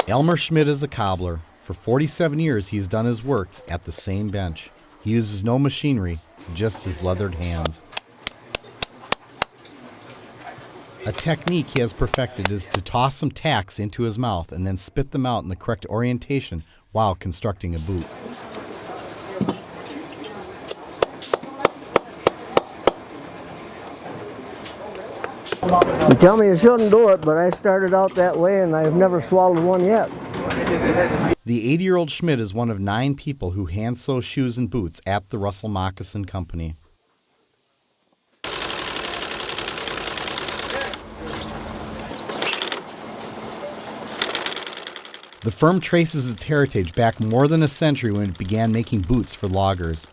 Elmer Schmidt is a cobbler. For 47 years, he has done his work at the same bench. He uses no machinery, just his leathered hands. A technique he has perfected is to toss some tacks into his mouth and then spit them out in the correct orientation while constructing a boot. You tell me you shouldn't do it, but I started out that way and I've never swallowed one yet. The 80-year-old Schmidt is one of 9 people who hand sew shoes and boots at the Russell Moccasin Company. The firm traces its heritage back more than a century when it began making boots for loggers.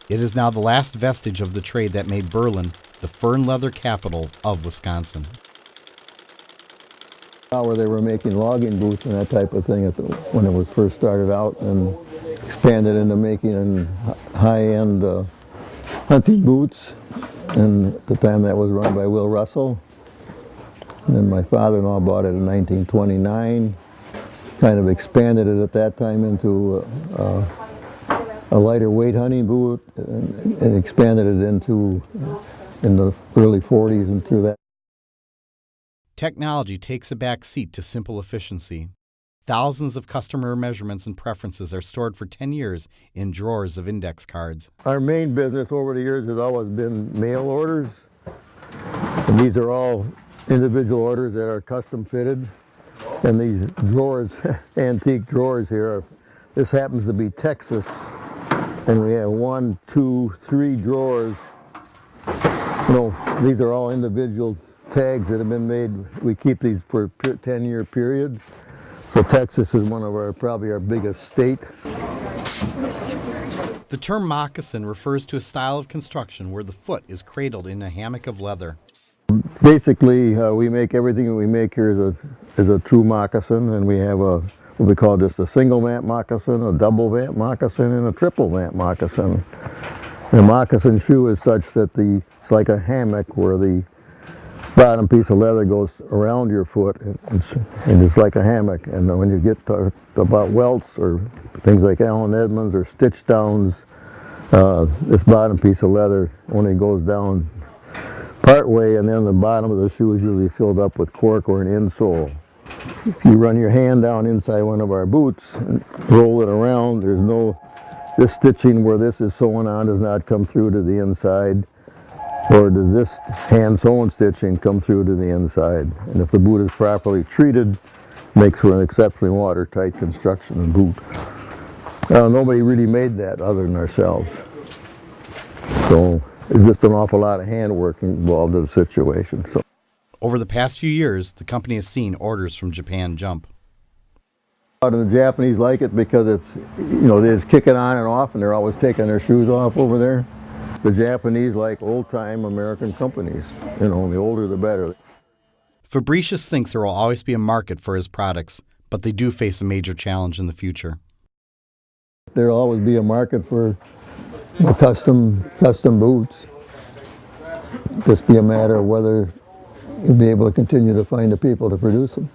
It is now the last vestige of the trade that made Berlin the fur and leather capital of Wisconsin. Where they were making logging boots and that type of thing when it was first started out, and expanded into making high-end hunting boots. And at the time that was run by Will Russell. And then my father-in-law bought it in 1929. Kind of expanded it at that time into a lighter weight hunting boot, and expanded it into in the early 40s and through that. Technology takes a back seat to simple efficiency. Thousands of customer measurements and preferences are stored for 10 years in drawers of index cards. Our main business over the years has always been mail orders. And these are all individual orders that are custom fitted. And these drawers, antique drawers here, this happens to be Texas. And we have 1, 2, 3 drawers. You know, these are all individual tags that have been made. We keep these for a 10-year period. So Texas is one of probably our biggest state. The term moccasin refers to a style of construction where the foot is cradled in a hammock of leather. Basically, we make everything that we make here is a true moccasin, and we have what we call just a single vant moccasin, a double vant moccasin, and a triple vant moccasin. The moccasin shoe is such that it's like a hammock where the bottom piece of leather goes around your foot, and it's like a hammock. And when you get to about welts or things like Allen Edmonds or stitch downs, this bottom piece of leather only goes down part way, and then the bottom of the shoe is usually filled up with cork or an insole. If you run your hand down inside one of our boots and roll it around, this stitching where this is sewn on does not come through to the inside, or does this hand sewn stitching come through to the inside. And if the boot is properly treated, it makes for an exceptionally watertight construction and boot. Nobody really made that other than ourselves. So there's just an awful lot of handwork involved in the situation. So, over the past few years, the company has seen orders from Japan jump. The Japanese like it because they just kick it on and off, and they're always taking their shoes off over there. The Japanese like old-time American companies. The older the better. Fabricius thinks there will always be a market for his products, but they do face a major challenge in the future. There will always be a market for custom boots. Just be a matter of whether you'll be able to continue to find the people to produce them.